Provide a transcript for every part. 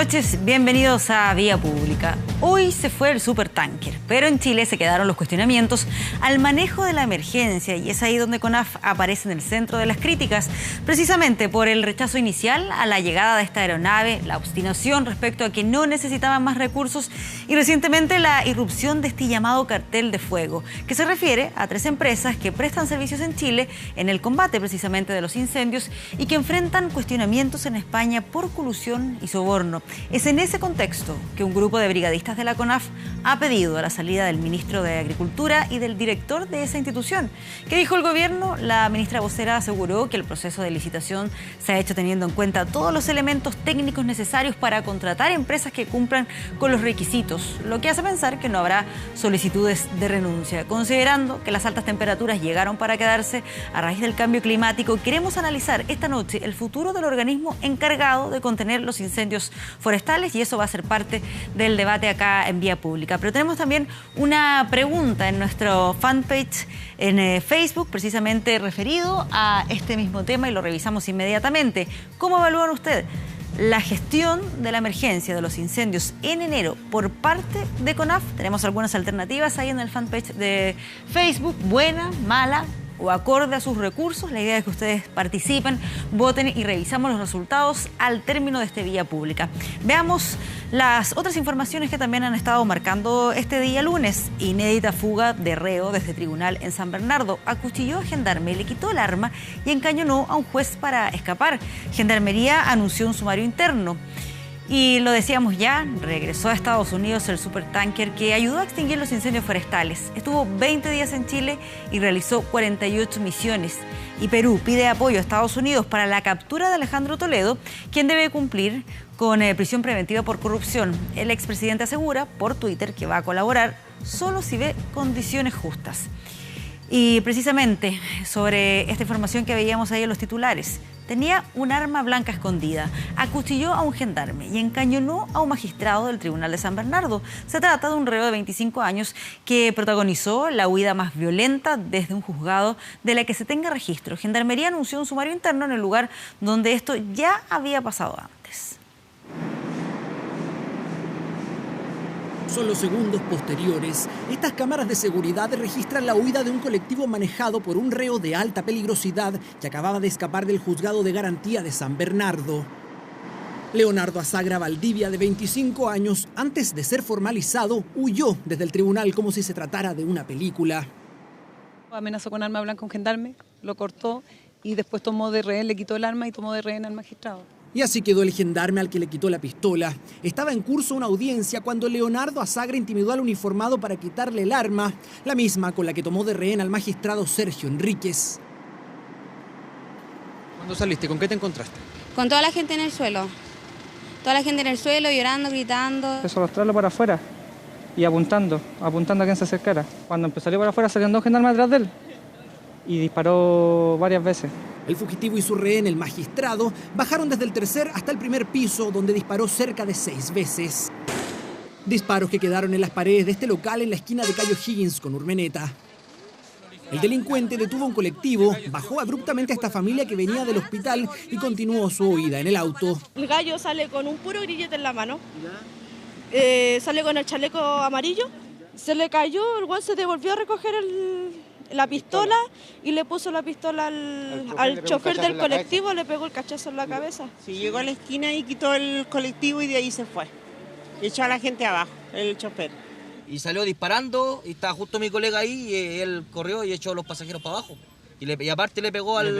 noches, bienvenidos a Vía Pública. Hoy se fue el supertanker, pero en Chile se quedaron los cuestionamientos al manejo de la emergencia y es ahí donde CONAF aparece en el centro de las críticas, precisamente por el rechazo inicial a la llegada de esta aeronave, la obstinación respecto a que no necesitaban más recursos y recientemente la irrupción de este llamado cartel de fuego, que se refiere a 3 empresas que prestan servicios en Chile en el combate precisamente de los incendios y que enfrentan cuestionamientos en España por colusión y soborno. Es en ese contexto que un grupo de brigadistas de la CONAF ha pedido la salida del ministro de Agricultura y del director de esa institución. ¿Qué dijo el gobierno? La ministra vocera aseguró que el proceso de licitación se ha hecho teniendo en cuenta todos los elementos técnicos necesarios para contratar empresas que cumplan con los requisitos, lo que hace pensar que no habrá solicitudes de renuncia. Considerando que las altas temperaturas llegaron para quedarse a raíz del cambio climático, queremos analizar esta noche el futuro del organismo encargado de contener los incendios forestales y eso va a ser parte del debate acá en Vía Pública. Pero tenemos también una pregunta en nuestro fanpage en Facebook, precisamente referido a este mismo tema y lo revisamos inmediatamente. ¿Cómo evalúan ustedes la gestión de la emergencia de los incendios en enero por parte de CONAF? Tenemos algunas alternativas ahí en el fanpage de Facebook, buena, mala o acorde a sus recursos. La idea es que ustedes participen, voten y revisamos los resultados al término de este Vía Pública. Veamos las otras informaciones que también han estado marcando este día lunes. Inédita fuga de reo desde tribunal en San Bernardo. Acuchilló a gendarme, le quitó el arma y encañonó a un juez para escapar. Gendarmería anunció un sumario interno. Y lo decíamos ya, regresó a Estados Unidos el supertanker que ayudó a extinguir los incendios forestales. Estuvo 20 días en Chile y realizó 48 misiones. Y Perú pide apoyo a Estados Unidos para la captura de Alejandro Toledo, quien debe cumplir con prisión preventiva por corrupción. El expresidente asegura por Twitter que va a colaborar solo si ve condiciones justas. Y precisamente sobre esta información que veíamos ahí en los titulares, tenía un arma blanca escondida, acuchilló a un gendarme y encañonó a un magistrado del Tribunal de San Bernardo. Se trata de un reo de 25 años que protagonizó la huida más violenta desde un juzgado de la que se tenga registro. Gendarmería anunció un sumario interno en el lugar donde esto ya había pasado antes. Son los segundos posteriores. Estas cámaras de seguridad registran la huida de un colectivo manejado por un reo de alta peligrosidad que acababa de escapar del juzgado de garantía de San Bernardo. Leonardo Azagra Valdivia, de 25 años, antes de ser formalizado, huyó desde el tribunal como si se tratara de una película. Amenazó con arma blanca a un gendarme, lo cortó y después tomó de rehén, le quitó el arma y tomó de rehén al magistrado. Y así quedó el gendarme al que le quitó la pistola. Estaba en curso una audiencia cuando Leonardo Azagra intimidó al uniformado para quitarle el arma, la misma con la que tomó de rehén al magistrado Sergio Enríquez. ¿Cuándo saliste? ¿Con qué te encontraste? Con toda la gente en el suelo. Toda la gente en el suelo, llorando, gritando. Empezó a arrastrarlo para afuera y apuntando a quien se acercara. Cuando empezó a salir para afuera salieron 2 gendarmes atrás de él y disparó varias veces. El fugitivo y su rehén, el magistrado, bajaron desde el tercer hasta el primer piso, donde disparó cerca de 6 veces. Disparos que quedaron en las paredes de este local en la esquina de Cayo Higgins con Urmeneta. El delincuente detuvo un colectivo, bajó abruptamente a esta familia que venía del hospital y continuó su huida en el auto. El gallo sale con un puro grillete en la mano, sale con el chaleco amarillo, se le cayó, el guan se devolvió a recoger la pistola y le puso la pistola al chofer del colectivo, le pegó el cachazo en la cabeza. Sí, llegó a la esquina y quitó el colectivo y de ahí se fue. Y echó a la gente abajo, el chofer. Y salió disparando y estaba justo mi colega ahí y él corrió y echó a los pasajeros para abajo. Y aparte le pegó al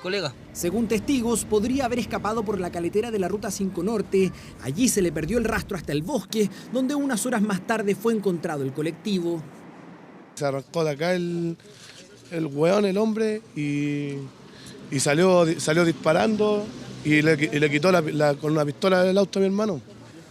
colega. Según testigos, podría haber escapado por la caletera de la Ruta 5 Norte. Allí se le perdió el rastro hasta el bosque, donde unas horas más tarde fue encontrado el colectivo. Se arrancó de acá el weón, el hombre, y salió disparando y le quitó con una pistola del auto a mi hermano.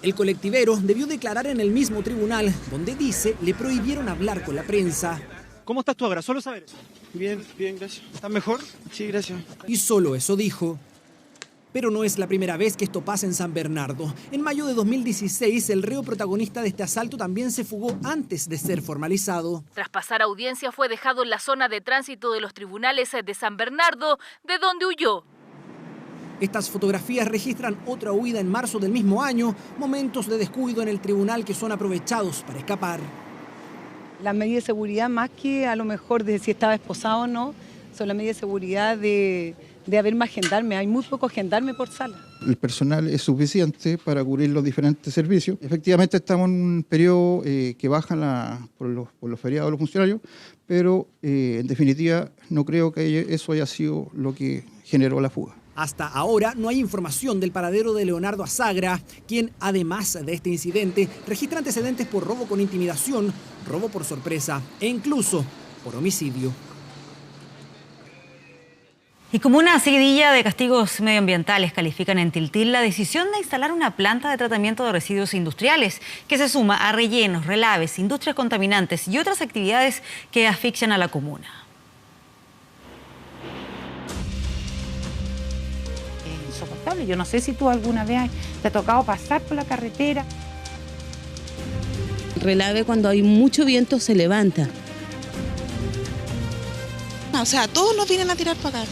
El colectivero debió declarar en el mismo tribunal, donde dice le prohibieron hablar con la prensa. ¿Cómo estás tú ahora? Solo saber eso. Bien, gracias. ¿Estás mejor? Sí, gracias. Y solo eso dijo. Pero no es la primera vez que esto pasa en San Bernardo. En mayo de 2016, el reo protagonista de este asalto también se fugó antes de ser formalizado. Tras pasar audiencia, fue dejado en la zona de tránsito de los tribunales de San Bernardo, de donde huyó. Estas fotografías registran otra huida en marzo del mismo año, momentos de descuido en el tribunal que son aprovechados para escapar. Las medidas de seguridad, más que a lo mejor de si estaba esposado o no, son las medidas de seguridad de haber más gendarmes. Hay muy pocos gendarmes por sala. El personal es suficiente para cubrir los diferentes servicios. Efectivamente estamos en un periodo que baja por los feriados de los funcionarios, pero en definitiva no creo que eso haya sido lo que generó la fuga. Hasta ahora no hay información del paradero de Leonardo Azagra, quien, además de este incidente, registra antecedentes por robo con intimidación, robo por sorpresa e incluso por homicidio. Y como una seguidilla de castigos medioambientales califican en Tiltil la decisión de instalar una planta de tratamiento de residuos industriales que se suma a rellenos, relaves, industrias contaminantes y otras actividades que asfixian a la comuna. Insoportable. Yo no sé si tú alguna vez te ha tocado pasar por la carretera. El relave, cuando hay mucho viento, se levanta. O sea, todos nos vienen a tirar para acá.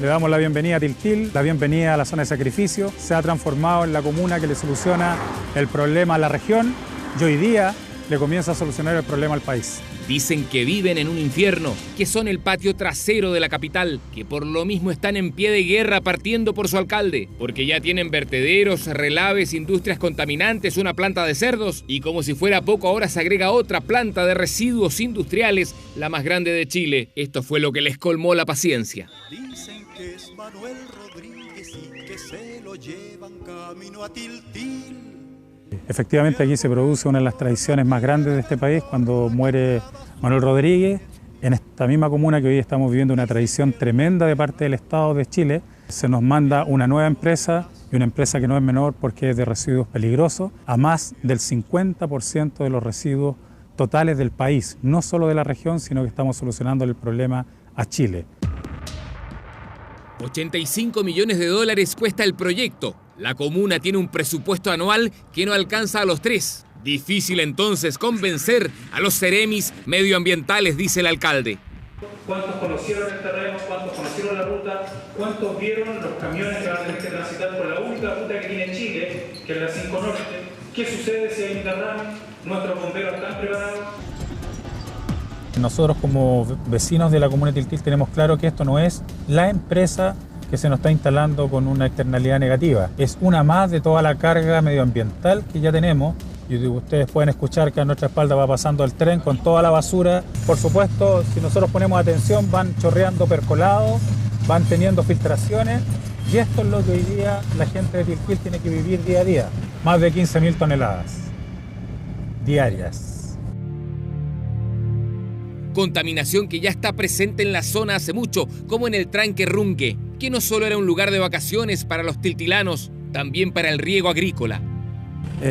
Le damos la bienvenida a Tiltil, la bienvenida a la zona de sacrificio. Se ha transformado en la comuna que le soluciona el problema a la región y hoy día le comienza a solucionar el problema al país. Dicen que viven en un infierno, que son el patio trasero de la capital, que por lo mismo están en pie de guerra partiendo por su alcalde, porque ya tienen vertederos, relaves, industrias contaminantes, una planta de cerdos y como si fuera poco ahora se agrega otra planta de residuos industriales, la más grande de Chile. Esto fue lo que les colmó la paciencia. Dicen que es Manuel Rodríguez y que se lo llevan camino a Tiltil. Efectivamente aquí se produce una de las tradiciones más grandes de este país cuando muere Manuel Rodríguez. En esta misma comuna que hoy estamos viviendo una tradición tremenda de parte del Estado de Chile, se nos manda una nueva empresa y una empresa que no es menor porque es de residuos peligrosos, a más del 50% de los residuos totales del país, no solo de la región, sino que estamos solucionando el problema a Chile. 85 millones de dólares cuesta el proyecto. La comuna tiene un presupuesto anual que no alcanza a los 3. Difícil entonces convencer a los seremis medioambientales, dice el alcalde. ¿Cuántos conocieron el terreno? ¿Cuántos conocieron la ruta? ¿Cuántos vieron los camiones que van a tener que transitar por la única ruta que tiene Chile, que es la 5 Norte? ¿Qué sucede si hay un derrame? ¿Nuestros bomberos están preparados? Nosotros como vecinos de la comuna de Tiltil tenemos claro que esto no es la empresa que se nos está instalando con una externalidad negativa. Es una más de toda la carga medioambiental que ya tenemos. Y ustedes pueden escuchar que a nuestra espalda va pasando el tren con toda la basura. Por supuesto, si nosotros ponemos atención, van chorreando percolados, van teniendo filtraciones. Y esto es lo que hoy día la gente de Tiltil tiene que vivir día a día. Más de 15.000 toneladas diarias. Contaminación que ya está presente en la zona hace mucho, como en el tranque Runque, que no solo era un lugar de vacaciones para los tiltilanos, también para el riego agrícola.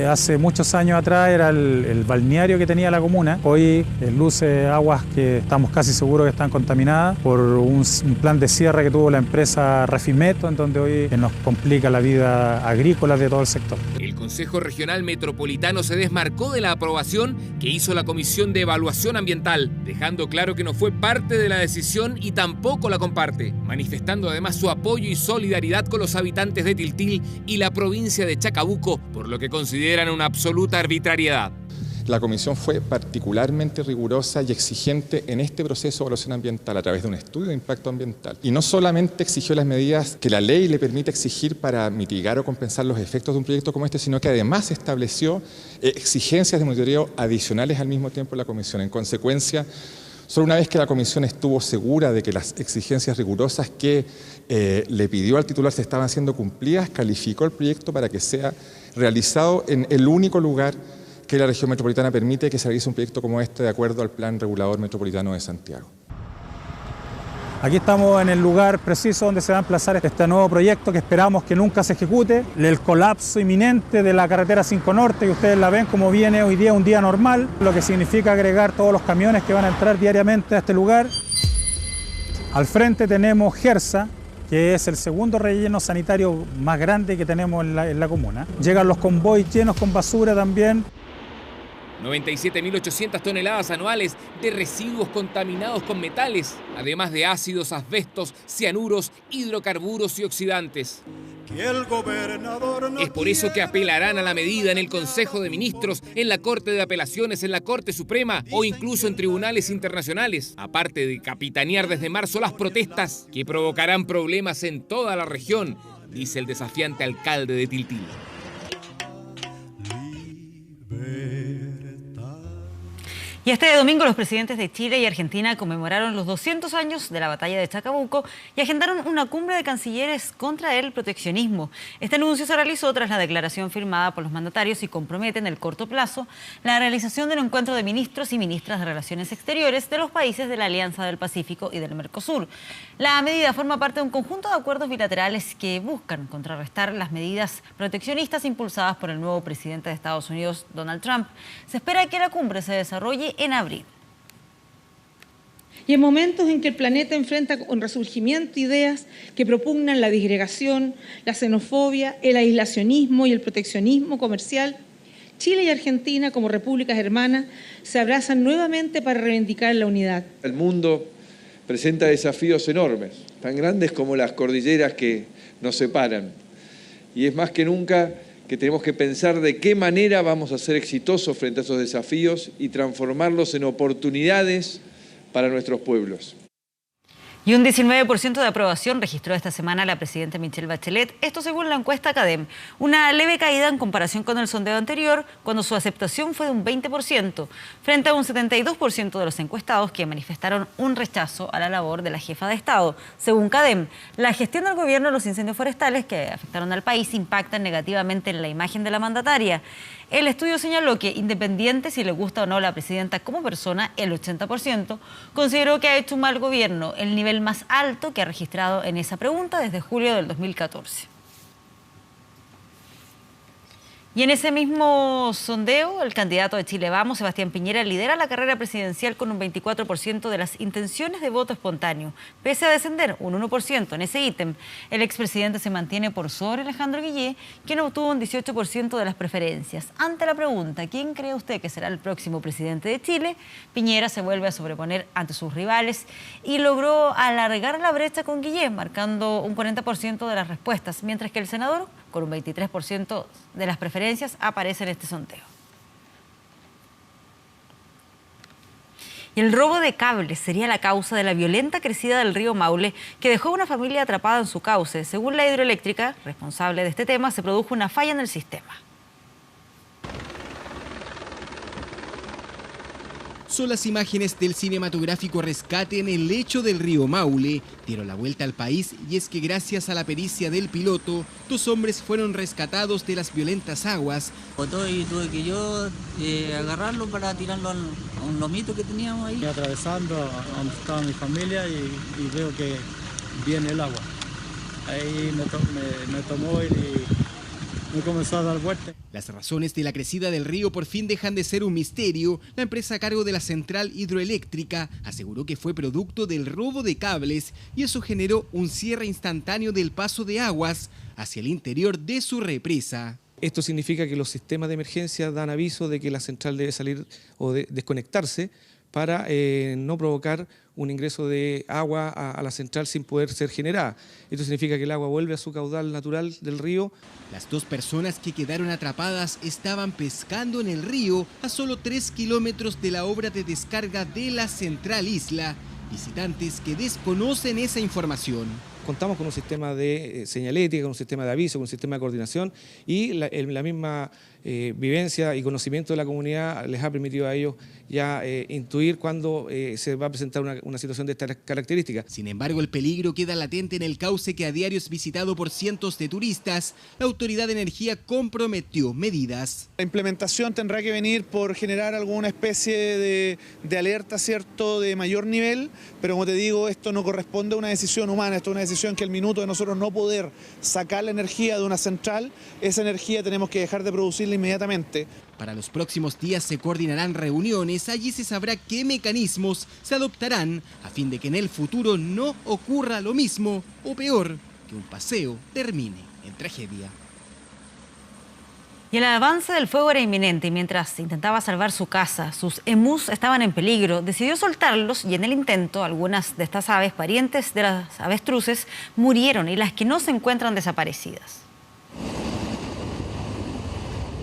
Hace muchos años atrás era el balneario que tenía la comuna. Hoy luce aguas que estamos casi seguros que están contaminadas por un plan de cierre que tuvo la empresa Refimeto, en donde hoy nos complica la vida agrícola de todo el sector. El Consejo Regional Metropolitano se desmarcó de la aprobación que hizo la Comisión de Evaluación Ambiental, dejando claro que no fue parte de la decisión y tampoco la comparte, manifestando además su apoyo y solidaridad con los habitantes de Tiltil y la provincia de Chacabuco, por lo que consideran una absoluta arbitrariedad. La comisión fue particularmente rigurosa y exigente en este proceso de evaluación ambiental a través de un estudio de impacto ambiental. Y no solamente exigió las medidas que la ley le permite exigir para mitigar o compensar los efectos de un proyecto como este, sino que además estableció exigencias de monitoreo adicionales al mismo tiempo en la comisión. En consecuencia, solo una vez que la comisión estuvo segura de que las exigencias rigurosas que le pidió al titular se estaban siendo cumplidas, calificó el proyecto para que sea realizado en el único lugar que la región metropolitana permite que se realice un proyecto como este de acuerdo al Plan Regulador Metropolitano de Santiago. Aquí estamos en el lugar preciso donde se va a emplazar este nuevo proyecto que esperamos que nunca se ejecute. El colapso inminente de la carretera 5 Norte, que ustedes la ven como viene hoy día, un día normal, lo que significa agregar todos los camiones que van a entrar diariamente a este lugar. Al frente tenemos Gersa, que es el segundo relleno sanitario más grande que tenemos en la comuna. Llegan los convoys llenos con basura también. 97.800 toneladas anuales de residuos contaminados con metales, además de ácidos, asbestos, cianuros, hidrocarburos y oxidantes. Es por eso que apelarán a la medida en el Consejo de Ministros, en la Corte de Apelaciones, en la Corte Suprema o incluso en tribunales internacionales, aparte de capitanear desde marzo las protestas que provocarán problemas en toda la región, dice el desafiante alcalde de Tiltil. Y este domingo los presidentes de Chile y Argentina conmemoraron los 200 años de la batalla de Chacabuco y agendaron una cumbre de cancilleres contra el proteccionismo. Este anuncio se realizó tras la declaración firmada por los mandatarios y compromete en el corto plazo la realización de un encuentro de ministros y ministras de Relaciones Exteriores de los países de la Alianza del Pacífico y del Mercosur. La medida forma parte de un conjunto de acuerdos bilaterales que buscan contrarrestar las medidas proteccionistas impulsadas por el nuevo presidente de Estados Unidos, Donald Trump. Se espera que la cumbre se desarrolle en abril. Y en momentos en que el planeta enfrenta un resurgimiento de ideas que propugnan la disgregación, la xenofobia, el aislacionismo y el proteccionismo comercial, Chile y Argentina, como repúblicas hermanas, se abrazan nuevamente para reivindicar la unidad. El mundo presenta desafíos enormes, tan grandes como las cordilleras que nos separan. Y es más que nunca que tenemos que pensar de qué manera vamos a ser exitosos frente a esos desafíos y transformarlos en oportunidades para nuestros pueblos. Y un 19% de aprobación registró esta semana la presidenta Michelle Bachelet, esto según la encuesta CADEM, una leve caída en comparación con el sondeo anterior, cuando su aceptación fue de un 20%, frente a un 72% de los encuestados que manifestaron un rechazo a la labor de la jefa de Estado. Según CADEM, la gestión del gobierno de los incendios forestales que afectaron al país impactan negativamente en la imagen de la mandataria. El estudio señaló que, independiente si le gusta o no la presidenta como persona, el 80% consideró que ha hecho un mal gobierno, el nivel más alto que ha registrado en esa pregunta desde julio del 2014. Y en ese mismo sondeo, el candidato de Chile Vamos, Sebastián Piñera, lidera la carrera presidencial con un 24% de las intenciones de voto espontáneo. Pese a descender un 1% en ese ítem, el expresidente se mantiene por sobre Alejandro Guillé, quien obtuvo un 18% de las preferencias. Ante la pregunta, ¿quién cree usted que será el próximo presidente de Chile?, Piñera se vuelve a sobreponer ante sus rivales y logró alargar la brecha con Guillé, marcando un 40% de las respuestas, mientras que el senador, con un 23% de las preferencias, aparece en este sondeo. Y el robo de cables sería la causa de la violenta crecida del río Maule, que dejó a una familia atrapada en su cauce. Según la hidroeléctrica responsable de este tema, se produjo una falla en el sistema. Son las imágenes del cinematográfico rescate en el lecho del río Maule. Dieron la vuelta al país y es que gracias a la pericia del piloto, 2 hombres fueron rescatados de las violentas aguas. Y tuve que yo agarrarlo para tirarlo a un lomito que teníamos ahí. Atravesando a donde estaba mi familia y veo que viene el agua. Ahí me tomó y me comenzó a dar vueltas. Las razones de la crecida del río por fin dejan de ser un misterio. La empresa a cargo de la central hidroeléctrica aseguró que fue producto del robo de cables y eso generó un cierre instantáneo del paso de aguas hacia el interior de su represa. Esto significa que los sistemas de emergencia dan aviso de que la central debe salir o desconectarse para no provocar un ingreso de agua a la central sin poder ser generada. Esto significa que el agua vuelve a su caudal natural del río. Las 2 personas que quedaron atrapadas estaban pescando en el río a solo 3 kilómetros de la obra de descarga de la Central Isla. Visitantes que desconocen esa información. Contamos con un sistema de señalética, con un sistema de aviso, con un sistema de coordinación y la misma vivencia y conocimiento de la comunidad les ha permitido a ellos ya intuir cuándo se va a presentar una situación de estas características. Sin embargo, el peligro queda latente en el cauce que a diario es visitado por cientos de turistas. La Autoridad de Energía comprometió medidas. La implementación tendrá que venir por generar alguna especie de alerta, ¿cierto?, de mayor nivel, pero como te digo, esto no corresponde a una decisión humana, esto es una decisión que al minuto de nosotros no poder sacar la energía de una central, esa energía tenemos que dejar de producirla inmediatamente. Para los próximos días se coordinarán reuniones, allí se sabrá qué mecanismos se adoptarán a fin de que en el futuro no ocurra lo mismo o peor, que un paseo termine en tragedia. Y el avance del fuego era inminente y mientras intentaba salvar su casa, sus emús estaban en peligro. Decidió soltarlos y en el intento algunas de estas aves, parientes de las avestruces, murieron y las que no se encuentran desaparecidas.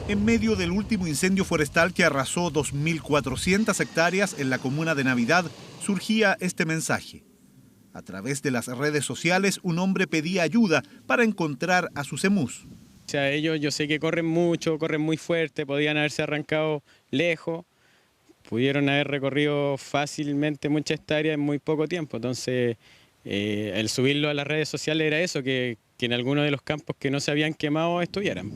En medio del último incendio forestal que arrasó 2.400 hectáreas en la comuna de Navidad, surgía este mensaje. A través de las redes sociales, un hombre pedía ayuda para encontrar a sus emús. O sea, ellos yo sé que corren mucho, corren muy fuerte, podían haberse arrancado lejos, pudieron haber recorrido fácilmente muchas hectáreas en muy poco tiempo. Entonces, el subirlo a las redes sociales era eso, que en algunos de los campos que no se habían quemado estuvieran.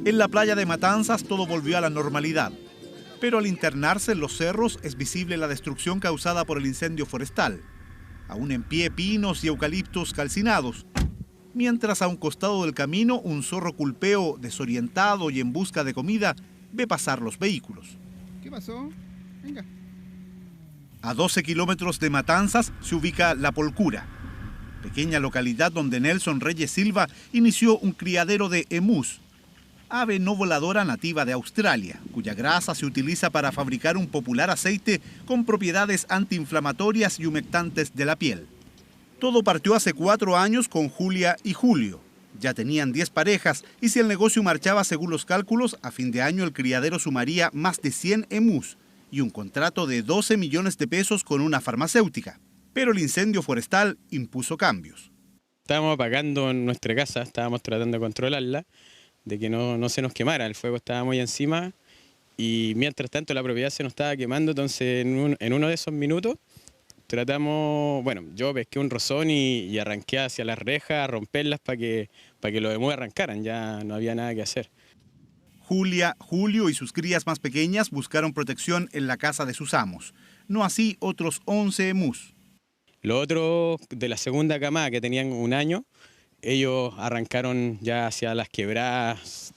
En la playa de Matanzas todo volvió a la normalidad, pero al internarse en los cerros es visible la destrucción causada por el incendio forestal. Aún en pie pinos y eucaliptos calcinados, mientras a un costado del camino un zorro culpeo, desorientado y en busca de comida, ve pasar los vehículos. ¿Qué pasó? Venga. A 12 kilómetros de Matanzas se ubica La Polcura, pequeña localidad donde Nelson Reyes Silva inició un criadero de emús, ave no voladora nativa de Australia, cuya grasa se utiliza para fabricar un popular aceite con propiedades antiinflamatorias y humectantes de la piel. Todo partió hace 4 años con Julia y Julio. Ya tenían 10 parejas y si el negocio marchaba según los cálculos, a fin de año el criadero sumaría más de 100 emús y un contrato de 12 millones de pesos con una farmacéutica. Pero el incendio forestal impuso cambios. Estábamos apagando en nuestra casa, estábamos tratando de controlarla, de que no se nos quemara, el fuego estaba muy encima y mientras tanto la propiedad se nos estaba quemando, entonces en uno de esos minutos tratamos, bueno, yo pesqué un rozón y arranqué hacia las rejas a romperlas para que los emús arrancaran, ya no había nada que hacer. Julia, Julio y sus crías más pequeñas buscaron protección en la casa de sus amos, no así otros 11 emús. Los otros de la segunda camada que tenían 1 año, ellos arrancaron ya hacia las quebradas.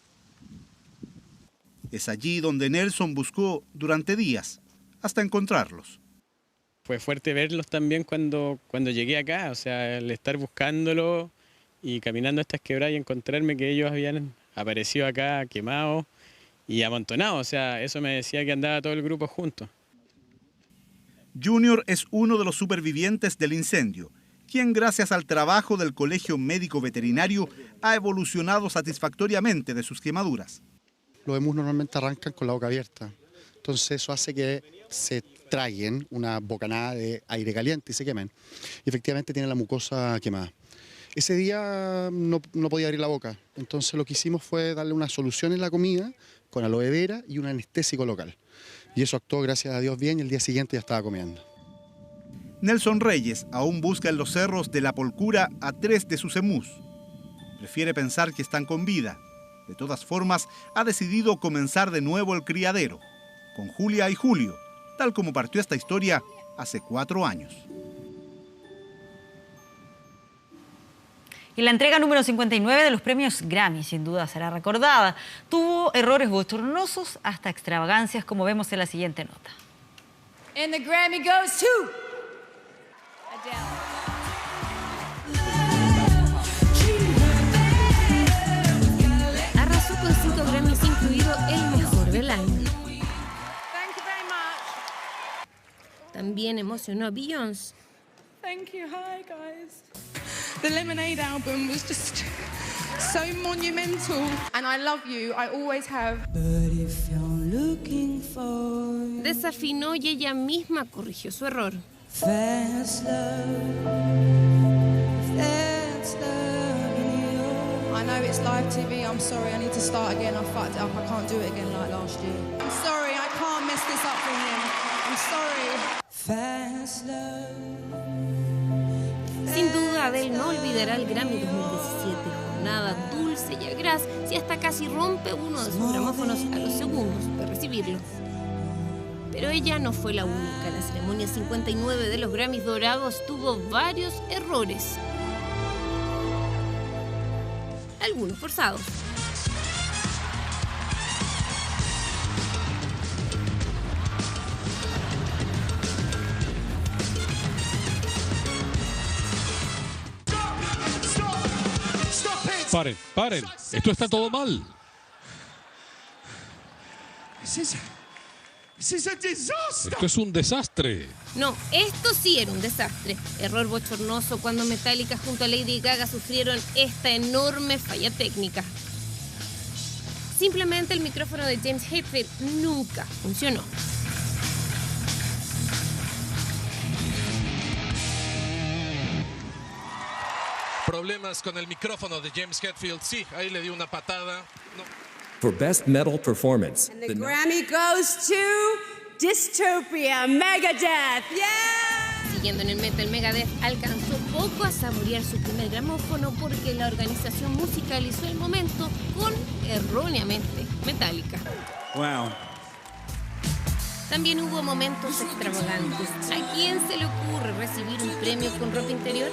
Es allí donde Nelson buscó durante días, hasta encontrarlos. Fue fuerte verlos también cuando llegué acá, o sea, el estar buscándolo y caminando estas quebradas y encontrarme que ellos habían aparecido acá quemados y amontonados, o sea, eso me decía que andaba todo el grupo juntos. Junior es uno de los supervivientes del incendio, quien gracias al trabajo del Colegio Médico Veterinario ha evolucionado satisfactoriamente de sus quemaduras. Los emús normalmente arrancan con la boca abierta, entonces eso hace que se traguen una bocanada de aire caliente y se quemen. Y efectivamente tienen la mucosa quemada. Ese día no podía abrir la boca, entonces lo que hicimos fue darle una solución en la comida con aloe vera y un anestésico local. Y eso actuó, gracias a Dios, bien y el día siguiente ya estaba comiendo. Nelson Reyes aún busca en los cerros de La Polcura a 3 de sus emús. Prefiere pensar que están con vida. De todas formas, ha decidido comenzar de nuevo el criadero, con Julia y Julio, tal como partió esta historia hace 4 años. Y la entrega número 59 de los premios Grammy, sin duda será recordada. Tuvo errores bochornosos hasta extravagancias, como vemos en la siguiente nota. And the Grammy goes to Adele. Arrasó con 5 Grammys, incluido el mejor del año. También emocionó a Beyoncé. Thank you. Hi, guys. The Lemonade album was just so monumental. And I love you. I always have. But if you're looking for... Desafinó y ella misma corrigió su error. Fast love. That's love in you. I know it's live TV. I'm sorry. I need to start again. I fucked it up. I can't do it again like last year. I'm sorry. I can't mess this up for him. I'm sorry. Fast love. Sin duda, Adele no olvidará el Grammy 2017, jornada dulce y agraz, si hasta casi rompe uno de sus gramófonos a los segundos de recibirlo. Pero ella no fue la única. La ceremonia 59 de los Grammys dorados tuvo varios errores, algunos forzados. Paren, paren. Esto está todo mal. Esto es un desastre. No, esto sí era un desastre. Error bochornoso cuando Metallica junto a Lady Gaga sufrieron esta enorme falla técnica. Simplemente el micrófono de James Hetfield nunca funcionó. Problemas con el micrófono de James Hetfield. Sí, ahí le dio una patada. No. For Best Metal Performance. And the Grammy goes to Dystopia, Megadeth. Yeah! Siguiendo en el metal, Megadeth alcanzó poco a saborear su primer gramófono porque la organización musicalizó el momento con, erróneamente, Metallica. Wow. También hubo momentos extravagantes. ¿A quién se le ocurre recibir un premio con ropa interior?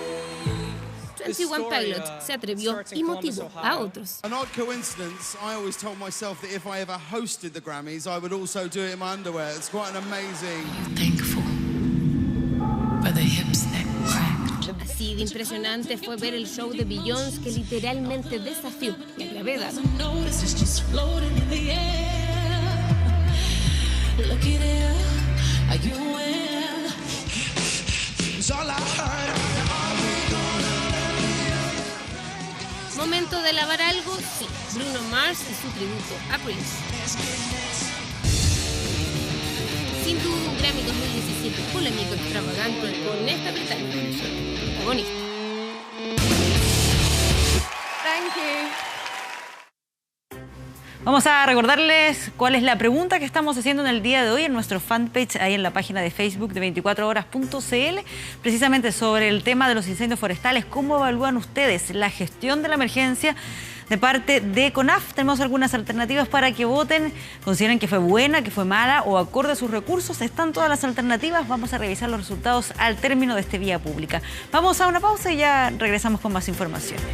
21 Pilots se atrevió y motivó a otros. An odd coincidence, I always told myself that if I ever hosted the Grammys, I would also do it in my underwear. It's quite an amazing... Así de impresionante fue ver el show de Beyoncé, que literalmente desafió la gravedad. ¿Momento de lavar algo? Sí. Bruno Mars y su tributo a Prince. Sin duda un Grammy 2017 polémico, extravagante, con esta británica protagonista. Thank you. Vamos a recordarles cuál es la pregunta que estamos haciendo en el día de hoy en nuestro fanpage, ahí en la página de Facebook de 24horas.cl, precisamente sobre el tema de los incendios forestales. ¿Cómo evalúan ustedes la gestión de la emergencia de parte de CONAF? Tenemos algunas alternativas para que voten. ¿Consideran que fue buena, que fue mala o acorde a sus recursos? Están todas las alternativas. Vamos a revisar los resultados al término de este Vía Pública. Vamos a una pausa y ya regresamos con más informaciones.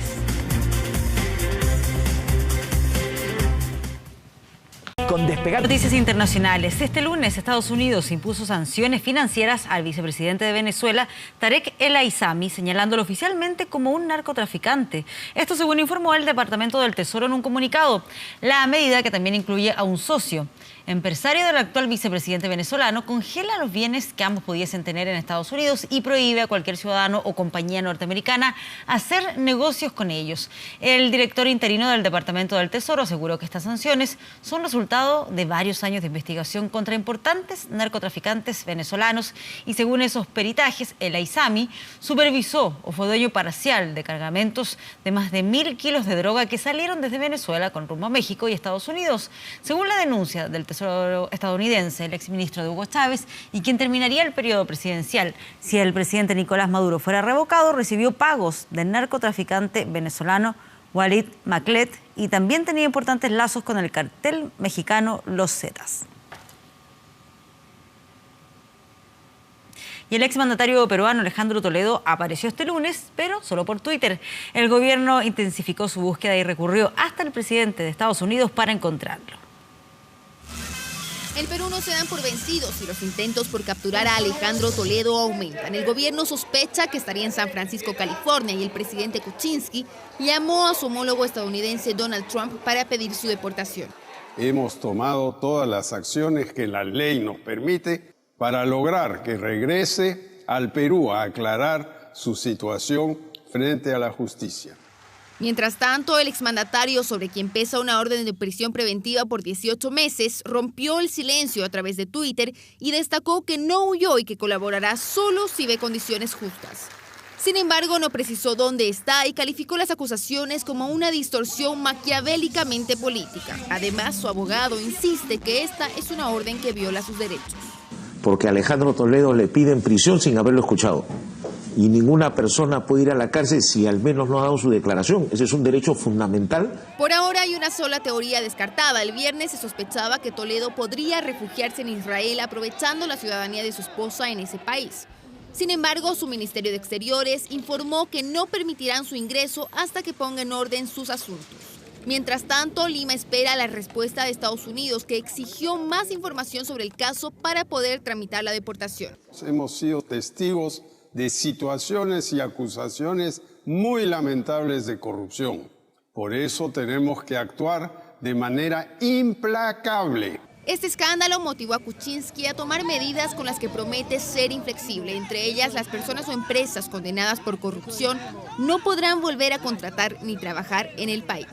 Con Despegar. Noticias internacionales. Este lunes Estados Unidos impuso sanciones financieras al vicepresidente de Venezuela, Tarek El Aissami, señalándolo oficialmente como un narcotraficante. Esto según informó el Departamento del Tesoro en un comunicado. La medida, que también incluye a un socio, empresario del actual vicepresidente venezolano, congela los bienes que ambos pudiesen tener en Estados Unidos y prohíbe a cualquier ciudadano o compañía norteamericana hacer negocios con ellos. El director interino del Departamento del Tesoro aseguró que estas sanciones son resultado de varios años de investigación contra importantes narcotraficantes venezolanos y, según esos peritajes, el Aissami supervisó o fue dueño parcial de cargamentos de más de 1.000 kilos de droga que salieron desde Venezuela con rumbo a México y Estados Unidos. Según la denuncia del Tesoro estadounidense, el exministro de Hugo Chávez, y quien terminaría el periodo presidencial si el presidente Nicolás Maduro fuera revocado, recibió pagos del narcotraficante venezolano Walid Maclet y también tenía importantes lazos con el cartel mexicano Los Zetas. Y el exmandatario peruano Alejandro Toledo apareció este lunes, pero solo por Twitter. El gobierno intensificó su búsqueda y recurrió hasta el presidente de Estados Unidos para encontrarlo. En Perú no se dan por vencidos y los intentos por capturar a Alejandro Toledo aumentan. El gobierno sospecha que estaría en San Francisco, California, y el presidente Kuczynski llamó a su homólogo estadounidense Donald Trump para pedir su deportación. Hemos tomado todas las acciones que la ley nos permite para lograr que regrese al Perú a aclarar su situación frente a la justicia. Mientras tanto, el exmandatario, sobre quien pesa una orden de prisión preventiva por 18 meses, rompió el silencio a través de Twitter y destacó que no huyó y que colaborará solo si ve condiciones justas. Sin embargo, no precisó dónde está y calificó las acusaciones como una distorsión maquiavélicamente política. Además, su abogado insiste que esta es una orden que viola sus derechos. Porque a Alejandro Toledo le piden prisión sin haberlo escuchado. Y ninguna persona puede ir a la cárcel si al menos no ha dado su declaración. Ese es un derecho fundamental. Por ahora hay una sola teoría descartada. El viernes se sospechaba que Toledo podría refugiarse en Israel aprovechando la ciudadanía de su esposa en ese país. Sin embargo, su Ministerio de Exteriores informó que no permitirán su ingreso hasta que ponga en orden sus asuntos. Mientras tanto, Lima espera la respuesta de Estados Unidos, que exigió más información sobre el caso para poder tramitar la deportación. Hemos sido testigos de situaciones y acusaciones muy lamentables de corrupción. Por eso tenemos que actuar de manera implacable. Este escándalo motivó a Kuczynski a tomar medidas con las que promete ser inflexible. Entre ellas, las personas o empresas condenadas por corrupción no podrán volver a contratar ni trabajar en el país.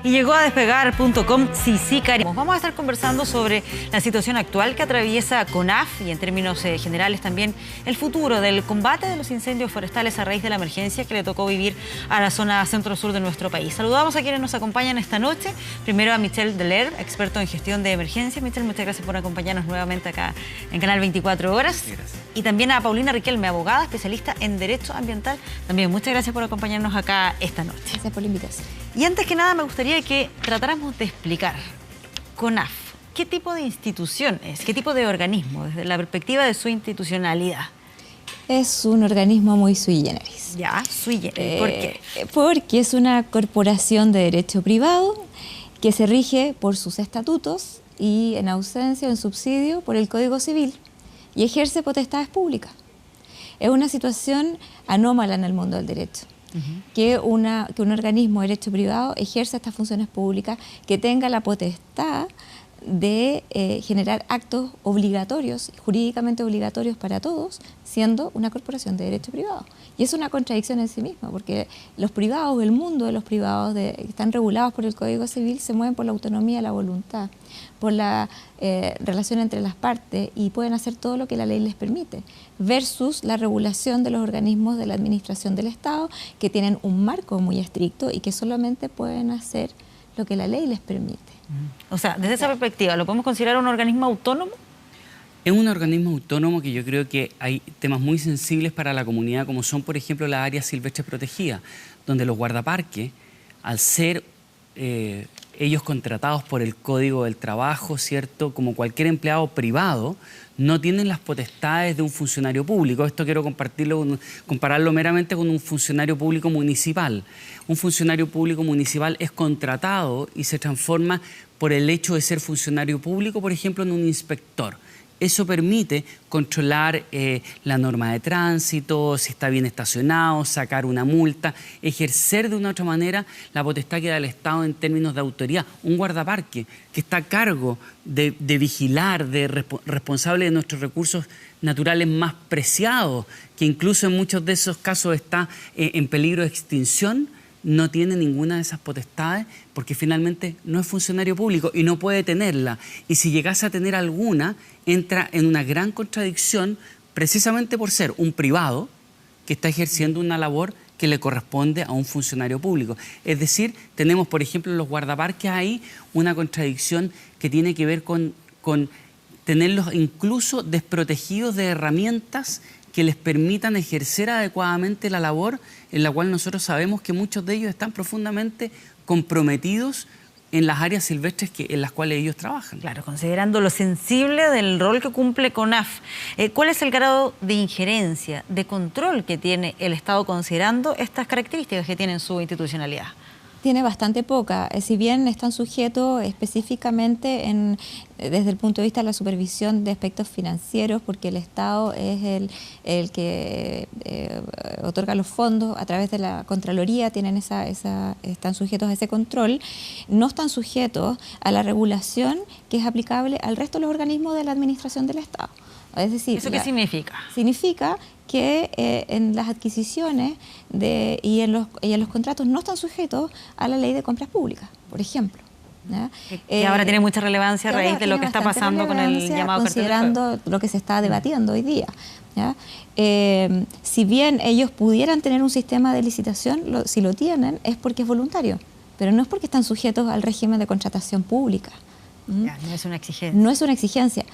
Y llegó a despegar.com Sisi Karim. Vamos a estar conversando sobre la situación actual que atraviesa CONAF y en términos generales también el futuro del combate de los incendios forestales a raíz de la emergencia que le tocó vivir a la zona centro-sur de nuestro país. Saludamos a quienes nos acompañan esta noche. Primero a Michel Deler, experto en gestión de emergencia. Michel, muchas gracias por acompañarnos nuevamente acá en Canal 24 Horas. Y también a Paulina Riquelme, abogada, especialista en Derecho Ambiental. También muchas gracias por acompañarnos acá esta noche. Gracias por la invitación. Y antes que nada me gustaría que tratáramos de explicar, CONAF, ¿qué tipo de institución es? ¿Qué tipo de organismo desde la perspectiva de su institucionalidad? Es un organismo muy sui generis. Ya, sui generis. ¿Por qué? Porque es una corporación de derecho privado que se rige por sus estatutos y en ausencia o en subsidio por el Código Civil y ejerce potestades públicas. Es una situación anómala en el mundo del derecho. Que un organismo de derecho privado ejerza estas funciones públicas, que tenga la potestad de generar actos obligatorios, jurídicamente obligatorios para todos, siendo una corporación de derecho privado. Y es una contradicción en sí misma, porque los privados, el mundo de los privados que están regulados por el Código Civil, se mueven por la autonomía, la voluntad, por la relación entre las partes y pueden hacer todo lo que la ley les permite, versus la regulación de los organismos de la administración del Estado, que tienen un marco muy estricto y que solamente pueden hacer lo que la ley les permite. O sea, desde esa perspectiva, ¿lo podemos considerar un organismo autónomo? Es un organismo autónomo que yo creo que hay temas muy sensibles para la comunidad, como son, por ejemplo, las áreas silvestres protegidas, donde los guardaparques, al ser ellos contratados por el Código del Trabajo, ¿cierto?, como cualquier empleado privado, no tienen las potestades de un funcionario público. Esto quiero compararlo meramente con un funcionario público municipal. Un funcionario público municipal es contratado y se transforma por el hecho de ser funcionario público, por ejemplo, en un inspector. Eso permite controlar la norma de tránsito, si está bien estacionado, sacar una multa, ejercer de una u otra manera la potestad que da el Estado en términos de autoridad. Un guardaparque que está a cargo de vigilar, responsable de nuestros recursos naturales más preciados, que incluso en muchos de esos casos está en peligro de extinción, no tiene ninguna de esas potestades porque finalmente no es funcionario público y no puede tenerla. Y si llegase a tener alguna, entra en una gran contradicción precisamente por ser un privado que está ejerciendo una labor que le corresponde a un funcionario público. Es decir, tenemos, por ejemplo, en los guardaparques ahí una contradicción que tiene que ver con tenerlos incluso desprotegidos de herramientas que les permitan ejercer adecuadamente la labor en la cual nosotros sabemos que muchos de ellos están profundamente comprometidos en las áreas silvestres en las cuales ellos trabajan. Claro, considerando lo sensible del rol que cumple CONAF, ¿cuál es el grado de injerencia, de control que tiene el Estado considerando estas características que tiene en su institucionalidad? Tiene bastante poca, si bien están sujetos específicamente desde el punto de vista de la supervisión de aspectos financieros, porque el Estado es el que otorga los fondos a través de la Contraloría, están sujetos a ese control, no están sujetos a la regulación que es aplicable al resto de los organismos de la administración del Estado. Es decir, ¿eso qué significa? Significa que en las adquisiciones y en los contratos no están sujetos a la ley de compras públicas, por ejemplo. Que ahora tiene mucha relevancia a raíz de lo que está pasando con el llamado considerando lo que se está debatiendo hoy día. Si bien ellos pudieran tener un sistema de licitación, si lo tienen es porque es voluntario, pero no es porque están sujetos al régimen de contratación pública. Ya, no es una exigencia. No es una exigencia.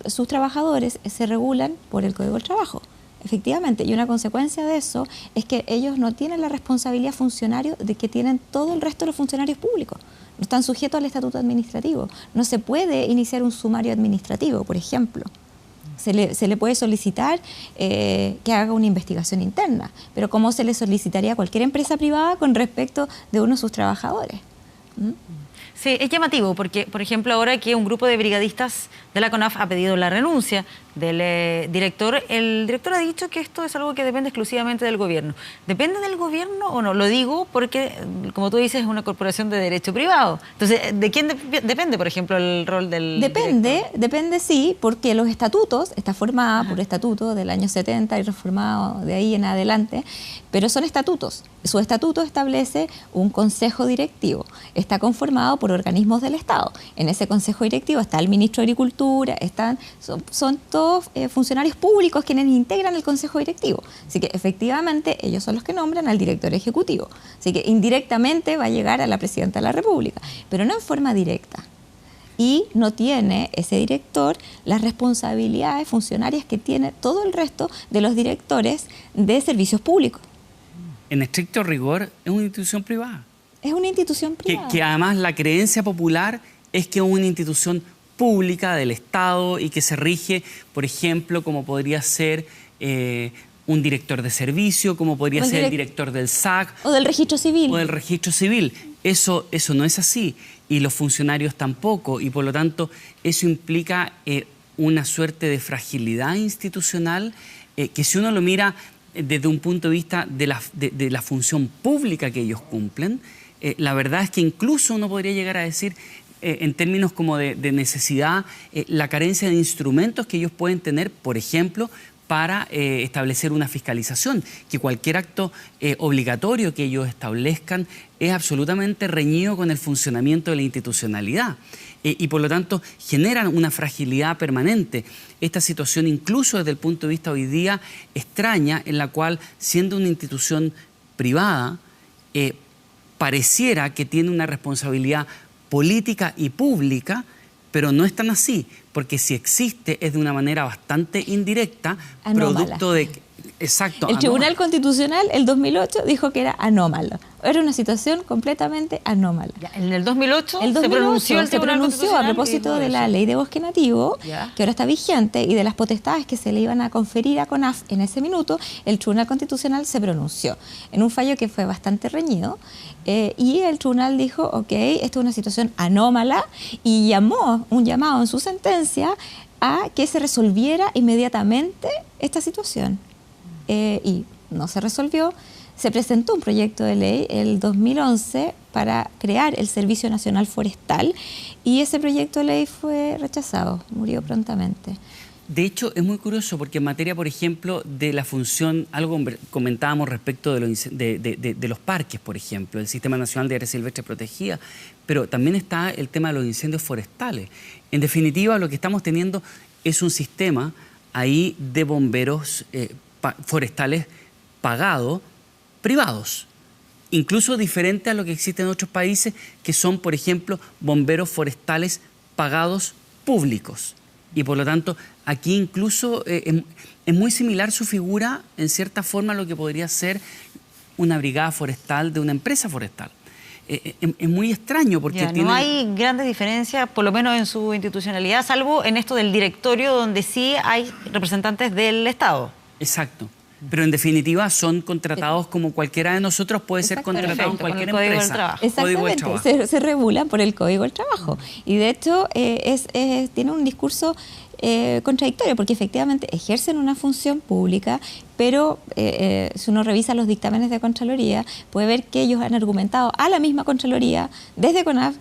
Sus trabajadores se regulan por el Código del Trabajo, efectivamente, y una consecuencia de eso es que ellos no tienen la responsabilidad funcionario de que tienen todo el resto de los funcionarios públicos. No están sujetos al estatuto administrativo. No se puede iniciar un sumario administrativo, por ejemplo. Se le puede solicitar que haga una investigación interna, pero ¿cómo se le solicitaría a cualquier empresa privada con respecto de uno de sus trabajadores? Sí, es llamativo porque, por ejemplo, ahora que un grupo de brigadistas de la CONAF ha pedido la renuncia del director. El director ha dicho que esto es algo que depende exclusivamente del gobierno. ¿Depende del gobierno o no? Lo digo porque, como tú dices, es una corporación de derecho privado. Entonces, ¿de quién depende, por ejemplo, el rol del Depende sí, porque los estatutos, está formada por estatuto del año 70 y reformado de ahí en adelante, pero son estatutos. Su estatuto establece un consejo directivo. Está conformado por organismos del Estado. En ese consejo directivo está el ministro de Agricultura, son todos funcionarios públicos quienes integran el consejo directivo. Así que efectivamente ellos son los que nombran al director ejecutivo. Así que indirectamente va a llegar a la presidenta de la República, pero no en forma directa. Y no tiene ese director las responsabilidades funcionarias que tiene todo el resto de los directores de servicios públicos. En estricto rigor, es una institución privada. Es una institución privada. Que además la creencia popular es que es una institución pública del Estado y que se rige, por ejemplo, como podría ser un director de servicio, como podría ser el director del SAC. O del registro civil. O del registro civil. Eso no es así. Y los funcionarios tampoco. Y por lo tanto, eso implica una suerte de fragilidad institucional que si uno lo mira desde un punto de vista de la función pública que ellos cumplen, la verdad es que incluso uno podría llegar a decir, en términos como de necesidad, la carencia de instrumentos que ellos pueden tener, por ejemplo, para establecer una fiscalización, que cualquier acto obligatorio que ellos establezcan es absolutamente reñido con el funcionamiento de la institucionalidad. Y por lo tanto generan una fragilidad permanente. Esta situación incluso desde el punto de vista hoy día extraña, en la cual siendo una institución privada, pareciera que tiene una responsabilidad política y pública, pero no es tan así, porque si existe es de una manera bastante indirecta, anómala. Producto de... Exacto. El Tribunal Constitucional, el 2008, dijo que era anómalo. Era una situación completamente anómala. Ya, en el 2008 se pronunció a propósito de la ley de bosque nativo, que ahora está vigente, y de las potestades que se le iban a conferir a CONAF en ese minuto. El Tribunal Constitucional se pronunció en un fallo que fue bastante reñido, y el tribunal dijo, ok, esto es una situación anómala, y llamó un llamado en su sentencia a que se resolviera inmediatamente esta situación. Y no se resolvió. Se presentó un proyecto de ley el 2011 para crear el Servicio Nacional Forestal, y ese proyecto de ley fue rechazado, murió prontamente. De hecho, es muy curioso porque en materia, por ejemplo, de la función, algo comentábamos respecto de los parques, por ejemplo, el Sistema Nacional de Áreas Silvestres Protegidas, pero también está el tema de los incendios forestales. En definitiva, lo que estamos teniendo es un sistema ahí de bomberos forestales pagados, privados, incluso diferente a lo que existe en otros países, que son, por ejemplo, bomberos forestales pagados públicos. Y por lo tanto, aquí incluso es muy similar su figura, en cierta forma, a lo que podría ser una brigada forestal de una empresa forestal. Es muy extraño porque no hay grandes diferencias, por lo menos en su institucionalidad, salvo en esto del directorio, donde sí hay representantes del Estado. Exacto. Pero en definitiva son contratados como cualquiera de nosotros puede ser contratado en cualquier empresa. Exactamente, se regulan por el Código del Trabajo. Y de hecho tiene un discurso contradictorio, porque efectivamente ejercen una función pública, pero si uno revisa los dictámenes de Contraloría, puede ver que ellos han argumentado a la misma Contraloría, desde CONAF,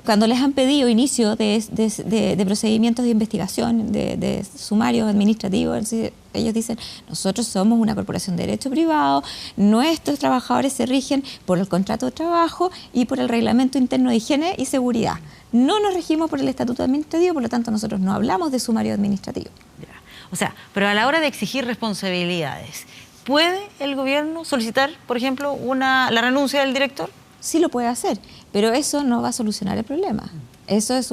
cuando les han pedido inicio de procedimientos de investigación, de sumarios administrativos. Ellos dicen, nosotros somos una corporación de derecho privado, nuestros trabajadores se rigen por el contrato de trabajo y por el reglamento interno de higiene y seguridad. No nos regimos por el estatuto administrativo, por lo tanto nosotros no hablamos de sumario administrativo. O sea, pero a la hora de exigir responsabilidades, ¿puede el gobierno solicitar, por ejemplo, la renuncia del director? Sí lo puede hacer, pero eso no va a solucionar el problema. Eso es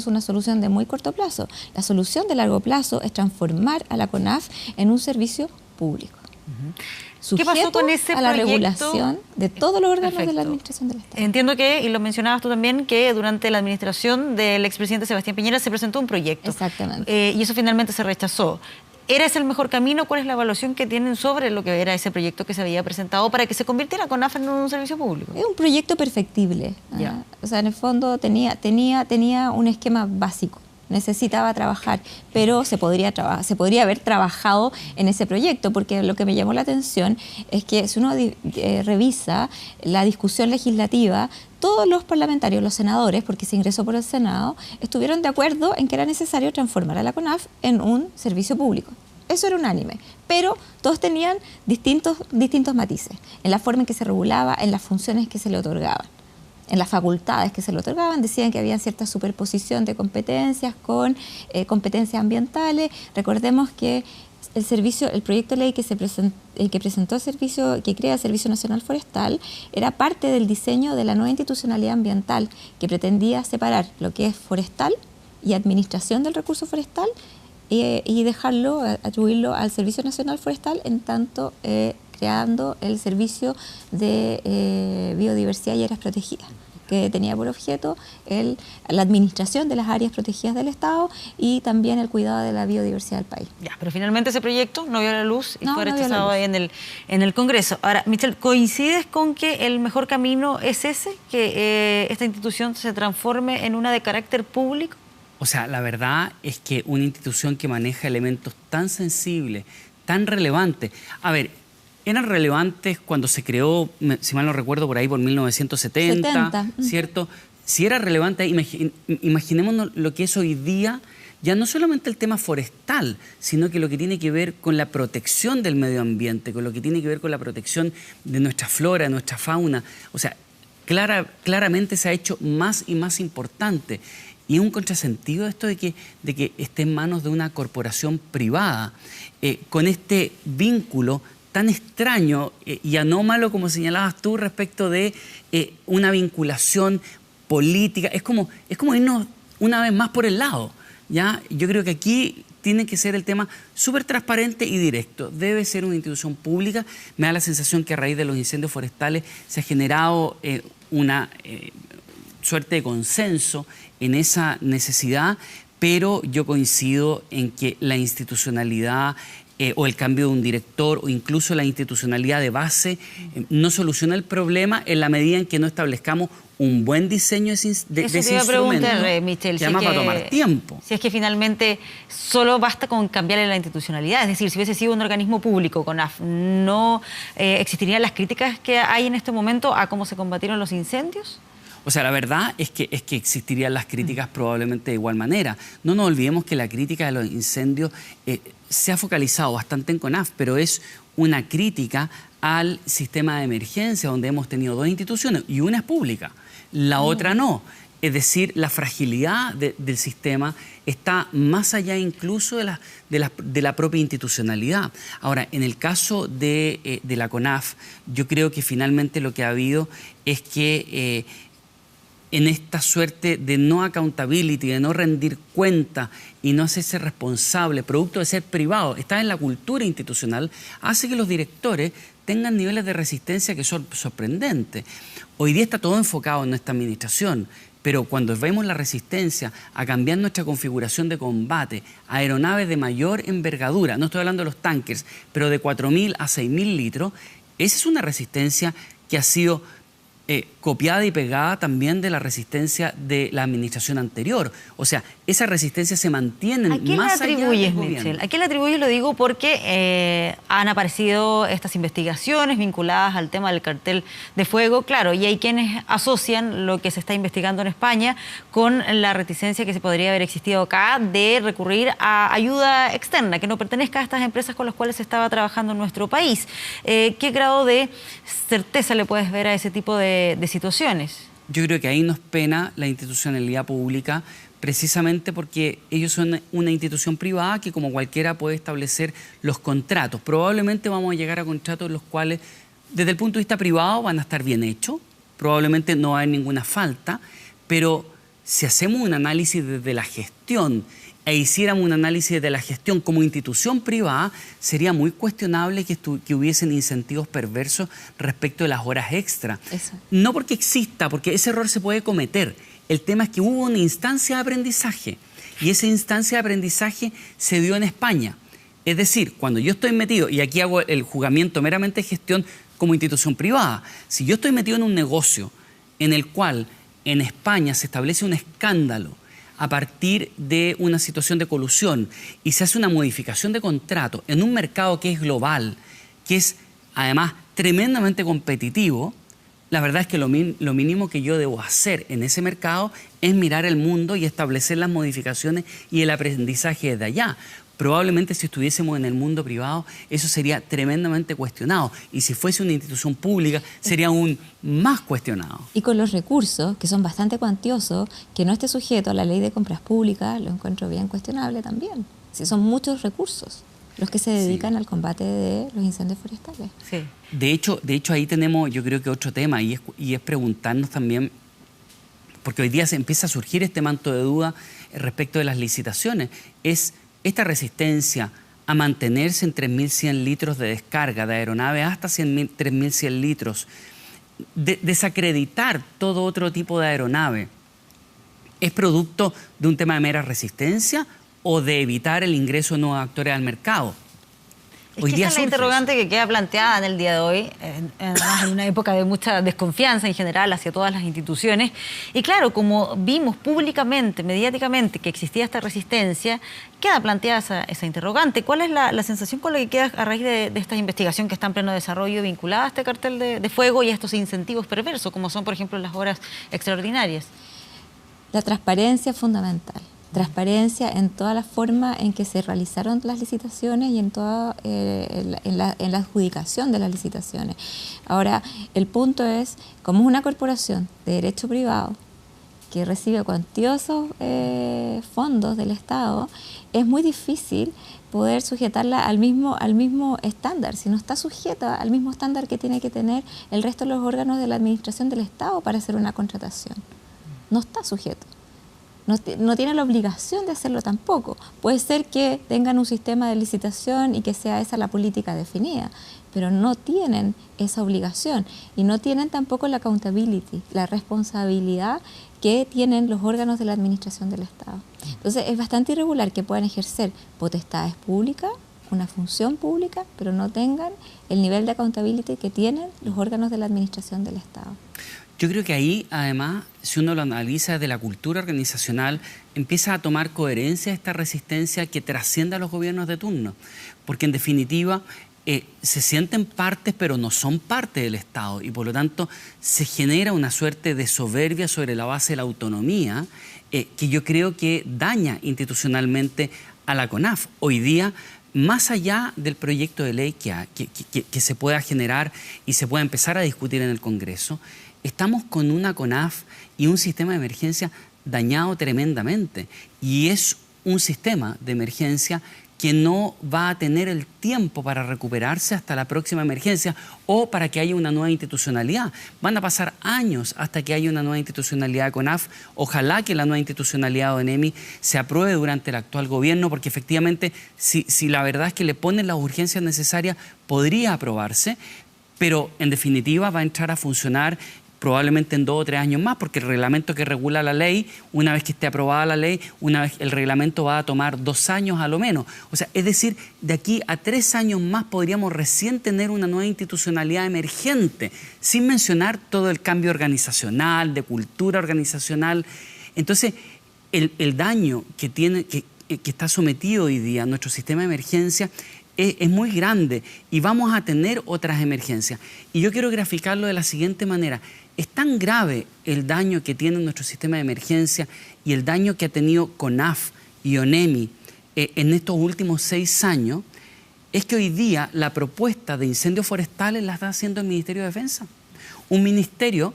una solución de muy corto plazo. La solución de largo plazo es transformar a la CONAF en un servicio público. ¿Qué pasó con ese a la proyecto? Regulación de todos los órganos de la administración del Estado. Entiendo que, y lo mencionabas tú también, que durante la administración del expresidente Sebastián Piñera se presentó un proyecto. Exactamente. Y eso finalmente se rechazó. ¿Era ese el mejor camino? ¿Cuál es la evaluación que tienen sobre lo que era ese proyecto que se había presentado para que se convirtiera CONAF en un servicio público? Es un proyecto perfectible. O sea, en el fondo tenía un esquema básico. necesitaba trabajar, pero se podría haber trabajado en ese proyecto, porque lo que me llamó la atención es que si uno revisa la discusión legislativa, todos los parlamentarios, los senadores, porque se ingresó por el Senado, estuvieron de acuerdo en que era necesario transformar a la CONAF en un servicio público. Eso era unánime, pero todos tenían distintos matices en la forma en que se regulaba, en las funciones que se le otorgaban, en las facultades que se le otorgaban. Decían que había cierta superposición de competencias con competencias ambientales. Recordemos que el proyecto de ley que presentó que crea el Servicio Nacional Forestal era parte del diseño de la nueva institucionalidad ambiental que pretendía separar lo que es forestal y administración del recurso forestal y atribuirlo al Servicio Nacional Forestal, en tanto creando el Servicio de Biodiversidad y Áreas Protegidas, que tenía por objeto la administración de las áreas protegidas del Estado y también el cuidado de la biodiversidad del país. Ya, pero finalmente ese proyecto no vio la luz y fue rechazado ahí en el Congreso. Ahora, Michelle, ¿coincides con que el mejor camino es ese, que esta institución se transforme en una de carácter público? O sea, la verdad es que una institución que maneja elementos tan sensibles, tan relevantes... A ver, eran relevantes cuando se creó, si mal no recuerdo, por ahí por 1970, ¿cierto? Si era relevante, imaginémonos lo que es hoy día, ya no solamente el tema forestal, sino que lo que tiene que ver con la protección del medio ambiente, con lo que tiene que ver con la protección de nuestra flora, de nuestra fauna. O sea, claramente se ha hecho más y más importante. Y es un contrasentido esto de que esté en manos de una corporación privada, con este vínculo tan extraño y anómalo, como señalabas tú, respecto de una vinculación política. Es como irnos una vez más por el lado, ¿ya? Yo creo que aquí tiene que ser el tema súper transparente y directo. Debe ser una institución pública. Me da la sensación que a raíz de los incendios forestales se ha generado una suerte de consenso en esa necesidad, pero yo coincido en que la institucionalidad o el cambio de un director o incluso la institucionalidad de base no soluciona el problema en la medida en que no establezcamos un buen diseño de ese instrumento. Eso te iba a preguntar, Michelle, que además va a tomar tiempo. Si es que finalmente solo basta con cambiarle la institucionalidad, es decir, si hubiese sido un organismo público, CONAF, ¿no existirían las críticas que hay en este momento a cómo se combatieron los incendios? O sea, la verdad es que existirían las críticas probablemente de igual manera. No nos olvidemos que la crítica de los incendios se ha focalizado bastante en CONAF, pero es una crítica al sistema de emergencia, donde hemos tenido dos instituciones y una es pública, la otra no. Es decir, la fragilidad del sistema está más allá incluso de la propia institucionalidad. Ahora, en el caso de la CONAF, yo creo que finalmente lo que ha habido es que en esta suerte de no accountability, de no rendir cuenta y no hacerse responsable, producto de ser privado, está en la cultura institucional, hace que los directores tengan niveles de resistencia que son sorprendentes. Hoy día está todo enfocado en nuestra administración, pero cuando vemos la resistencia a cambiar nuestra configuración de combate, aeronaves de mayor envergadura, no estoy hablando de los tankers, pero de 4.000 a 6.000 litros, esa es una resistencia que ha sido copiada y pegada también de la resistencia de la administración anterior. O sea, esa resistencia se mantiene más allá del gobierno. ¿A quién le atribuyes? Lo digo porque han aparecido estas investigaciones vinculadas al tema del cartel de fuego, claro, y hay quienes asocian lo que se está investigando en España con la reticencia que se podría haber existido acá de recurrir a ayuda externa que no pertenezca a estas empresas con las cuales se estaba trabajando en nuestro país. ¿Qué grado de certeza le puedes ver a ese tipo de situaciones? Yo creo que ahí nos pena la institucionalidad pública, precisamente porque ellos son una institución privada que como cualquiera puede establecer los contratos. Probablemente vamos a llegar a contratos los cuales desde el punto de vista privado van a estar bien hechos, probablemente no va a haber ninguna falta, pero si hacemos un análisis desde la gestión e hiciéramos un análisis de la gestión como institución privada, sería muy cuestionable que hubiesen incentivos perversos respecto de las horas extra. Eso. No porque exista, porque ese error se puede cometer. El tema es que hubo una instancia de aprendizaje y esa instancia de aprendizaje se dio en España. Es decir, cuando yo estoy metido, y aquí hago el juzgamiento meramente de gestión como institución privada, si yo estoy metido en un negocio en el cual en España se establece un escándalo a partir de una situación de colusión y se hace una modificación de contrato en un mercado que es global, que es además tremendamente competitivo, la verdad es que lo mínimo que yo debo hacer en ese mercado es mirar el mundo y establecer las modificaciones y el aprendizaje desde allá. Probablemente si estuviésemos en el mundo privado, eso sería tremendamente cuestionado. Y si fuese una institución pública, sería aún más cuestionado. Y con los recursos, que son bastante cuantiosos, que no esté sujeto a la ley de compras públicas, lo encuentro bien cuestionable también. Si son muchos recursos los que se dedican al combate de los incendios forestales. Sí. De hecho, ahí tenemos, yo creo que otro tema, y es preguntarnos también, porque hoy día se empieza a surgir este manto de duda respecto de las licitaciones, es esta resistencia a mantenerse en 3.100 litros de descarga de aeronave hasta 3.100 litros, desacreditar todo otro tipo de aeronave, ¿es producto de un tema de mera resistencia o de evitar el ingreso de nuevos actores al mercado? Es que esa es la interrogante que queda planteada en el día de hoy, además en una época de mucha desconfianza en general hacia todas las instituciones. Y claro, como vimos públicamente, mediáticamente, que existía esta resistencia, queda planteada esa interrogante. ¿Cuál es la sensación con la que queda a raíz de esta investigación que está en pleno desarrollo vinculada a este cartel de fuego y a estos incentivos perversos, como son, por ejemplo, las horas extraordinarias? La transparencia es fundamental. Transparencia en toda la forma en que se realizaron las licitaciones y en toda en la adjudicación de las licitaciones. Ahora, el punto es, como es una corporación de derecho privado que recibe cuantiosos fondos del Estado, es muy difícil poder sujetarla al mismo estándar, si no está sujeta al mismo estándar que tiene que tener el resto de los órganos de la administración del Estado para hacer una contratación. No está sujeto. No tiene la obligación de hacerlo tampoco. Puede ser que tengan un sistema de licitación y que sea esa la política definida, pero no tienen esa obligación y no tienen tampoco la accountability, la responsabilidad que tienen los órganos de la administración del Estado. Entonces es bastante irregular que puedan ejercer potestades públicas, una función pública, pero no tengan el nivel de accountability que tienen los órganos de la administración del Estado. Yo creo que ahí, además, si uno lo analiza desde la cultura organizacional, empieza a tomar coherencia esta resistencia que trasciende a los gobiernos de turno. Porque, en definitiva, se sienten partes, pero no son parte del Estado. Y, por lo tanto, se genera una suerte de soberbia sobre la base de la autonomía que yo creo que daña institucionalmente a la CONAF. Hoy día, más allá del proyecto de ley que se pueda generar y se pueda empezar a discutir en el Congreso, estamos con una CONAF y un sistema de emergencia dañado tremendamente. Y es un sistema de emergencia que no va a tener el tiempo para recuperarse hasta la próxima emergencia o para que haya una nueva institucionalidad. Van a pasar años hasta que haya una nueva institucionalidad de CONAF. Ojalá que la nueva institucionalidad de ONEMI se apruebe durante el actual gobierno, porque efectivamente, si la verdad es que le ponen las urgencias necesarias, podría aprobarse, pero en definitiva va a entrar a funcionar probablemente en 2 o 3 años más, porque el reglamento que regula la ley, una vez que esté aprobada la ley, el reglamento va a tomar 2 años a lo menos. O sea, es decir, de aquí a 3 años más podríamos recién tener una nueva institucionalidad emergente, sin mencionar todo el cambio organizacional, de cultura organizacional. Entonces, el daño que está sometido hoy día nuestro sistema de emergencia es muy grande y vamos a tener otras emergencias. Y yo quiero graficarlo de la siguiente manera. Es tan grave el daño que tiene nuestro sistema de emergencia y el daño que ha tenido CONAF y ONEMI en estos últimos 6 años, es que hoy día la propuesta de incendios forestales la está haciendo el Ministerio de Defensa. Un ministerio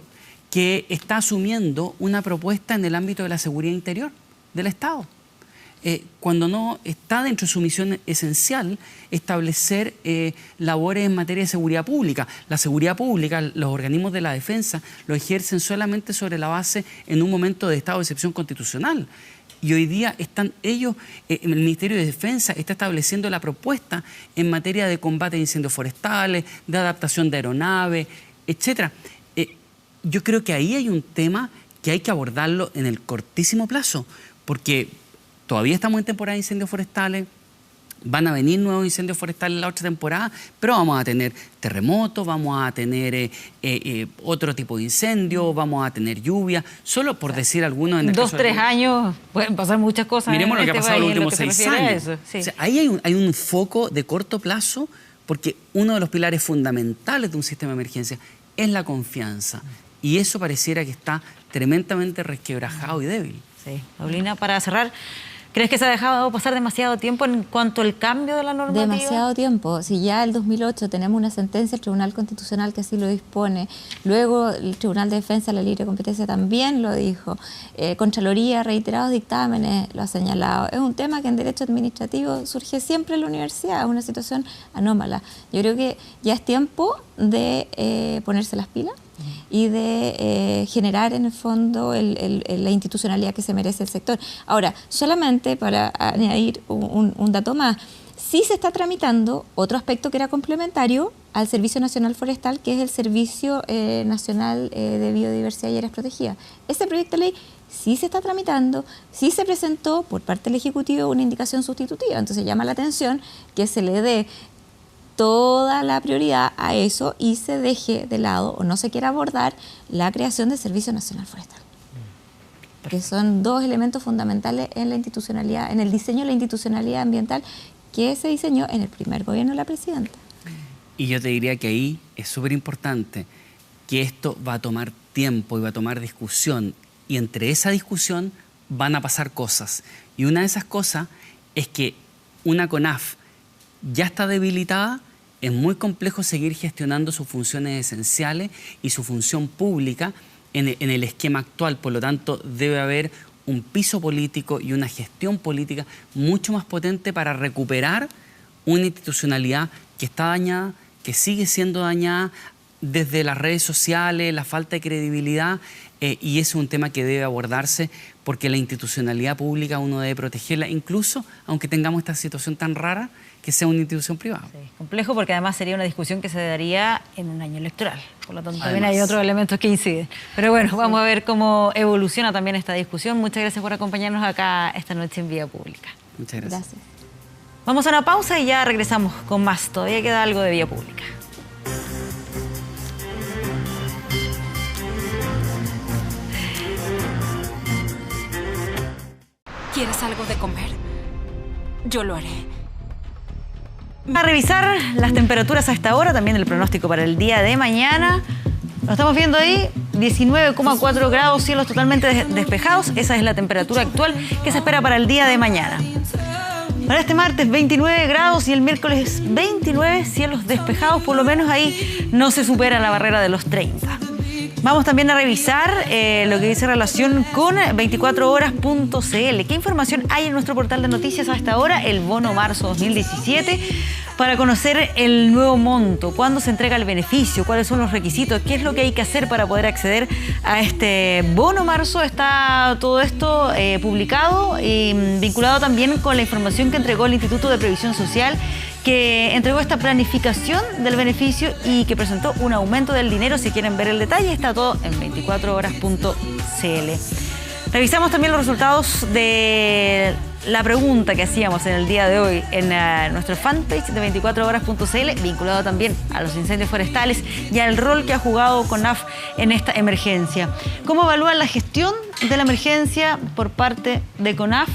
que está asumiendo una propuesta en el ámbito de la seguridad interior del Estado. Cuando no está dentro de su misión esencial establecer labores en materia de seguridad pública. La seguridad pública, los organismos de la defensa, lo ejercen solamente sobre la base en un momento de estado de excepción constitucional. Y hoy día están ellos, el Ministerio de Defensa está estableciendo la propuesta en materia de combate de incendios forestales, de adaptación de aeronaves, etc. Yo creo que ahí hay un tema que hay que abordarlo en el cortísimo plazo, porque todavía estamos en temporada de incendios forestales, Van a venir nuevos incendios forestales la otra temporada, pero vamos a tener terremotos, vamos a tener otro tipo de incendio, vamos a tener lluvia, solo por decir algunos. En el 2, 3 años pueden pasar muchas cosas. Miremos lo que ha pasado en los últimos 6 años. Sí. O sea, ahí hay un foco de corto plazo, porque uno de los pilares fundamentales de un sistema de emergencia es la confianza. Y eso pareciera que está tremendamente resquebrajado y débil. Sí. Paulina, para cerrar, ¿crees que se ha dejado pasar demasiado tiempo en cuanto al cambio de la normativa? Demasiado tiempo. Si ya el 2008 tenemos una sentencia del Tribunal Constitucional que así lo dispone, luego el Tribunal de Defensa de la Libre Competencia también lo dijo, Contraloría, reiterados dictámenes lo ha señalado. Es un tema que en derecho administrativo surge siempre en la universidad, es una situación anómala. Yo creo que ya es tiempo de ponerse las pilas y de generar en el fondo la institucionalidad que se merece el sector. Ahora, solamente para añadir un dato más, sí se está tramitando otro aspecto que era complementario al Servicio Nacional Forestal, que es el Servicio Nacional de Biodiversidad y Áreas Protegidas. Este proyecto de ley sí se está tramitando, sí se presentó por parte del Ejecutivo una indicación sustitutiva, entonces llama la atención que se le dé toda la prioridad a eso y se deje de lado o no se quiera abordar la creación del Servicio Nacional Forestal. Que son dos elementos fundamentales en la institucionalidad, en el diseño de la institucionalidad ambiental que se diseñó en el primer gobierno de la presidenta. Y yo te diría que ahí es súper importante que esto va a tomar tiempo y va a tomar discusión. Y entre esa discusión van a pasar cosas. Y una de esas cosas es que una CONAF ya está debilitada, es muy complejo seguir gestionando sus funciones esenciales y su función pública en el esquema actual. Por lo tanto, debe haber un piso político y una gestión política mucho más potente para recuperar una institucionalidad que está dañada, que sigue siendo dañada desde las redes sociales, la falta de credibilidad, y ese es un tema que debe abordarse porque la institucionalidad pública uno debe protegerla, incluso aunque tengamos esta situación tan rara que sea una institución privada. Sí, complejo porque además sería una discusión que se daría en un año electoral. Por lo tanto, también hay otros elementos que inciden. Pero bueno, vamos a ver cómo evoluciona también esta discusión. Muchas gracias por acompañarnos acá esta noche en Vía Pública. Muchas gracias. Vamos a una pausa y ya regresamos con más. Todavía queda algo de Vía Pública. ¿Quieres algo de comer? Yo lo haré. A revisar las temperaturas a esta hora, también el pronóstico para el día de mañana. Lo estamos viendo ahí, 19,4 grados, cielos totalmente despejados. Esa es la temperatura actual que se espera para el día de mañana. Para este martes 29 grados y el miércoles 29, cielos despejados, por lo menos ahí no se supera la barrera de los 30. Vamos también a revisar lo que dice relación con 24horas.cl. ¿Qué información hay en nuestro portal de noticias a esta hora? El bono marzo 2017, para conocer el nuevo monto, cuándo se entrega el beneficio, cuáles son los requisitos, qué es lo que hay que hacer para poder acceder a este bono marzo. Está todo esto publicado y vinculado también con la información que entregó el Instituto de Previsión Social, que entregó esta planificación del beneficio y que presentó un aumento del dinero. Si quieren ver el detalle, está todo en 24horas.cl. Revisamos también los resultados de la pregunta que hacíamos en el día de hoy en nuestro fanpage de 24horas.cl, vinculado también a los incendios forestales y al rol que ha jugado CONAF en esta emergencia. ¿Cómo evalúan la gestión de la emergencia por parte de CONAF?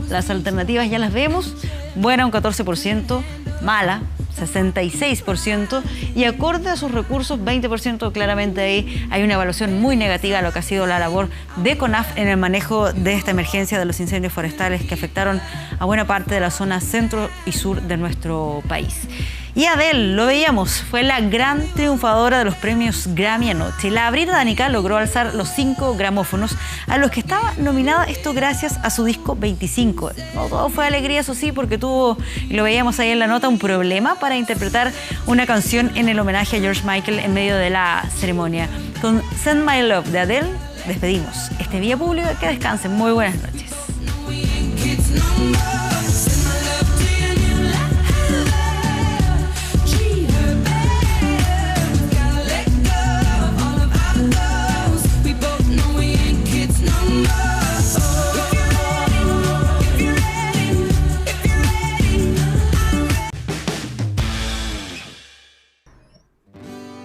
Las alternativas ya las vemos. Buena, un 14%, mala, 66%, y acorde a sus recursos, 20%. Claramente ahí hay una evaluación muy negativa a lo que ha sido la labor de CONAF en el manejo de esta emergencia de los incendios forestales que afectaron a buena parte de la zona centro y sur de nuestro país. Y Adele, lo veíamos, fue la gran triunfadora de los premios Grammy anoche. La británica logró alzar los 5 gramófonos a los que estaba nominada, esto gracias a su disco 25. No todo fue alegría, eso sí, porque tuvo, y lo veíamos ahí en la nota, un problema para interpretar una canción en el homenaje a George Michael en medio de la ceremonia. Con Send My Love de Adele despedimos este Vía Pública. Que descansen, muy buenas noches.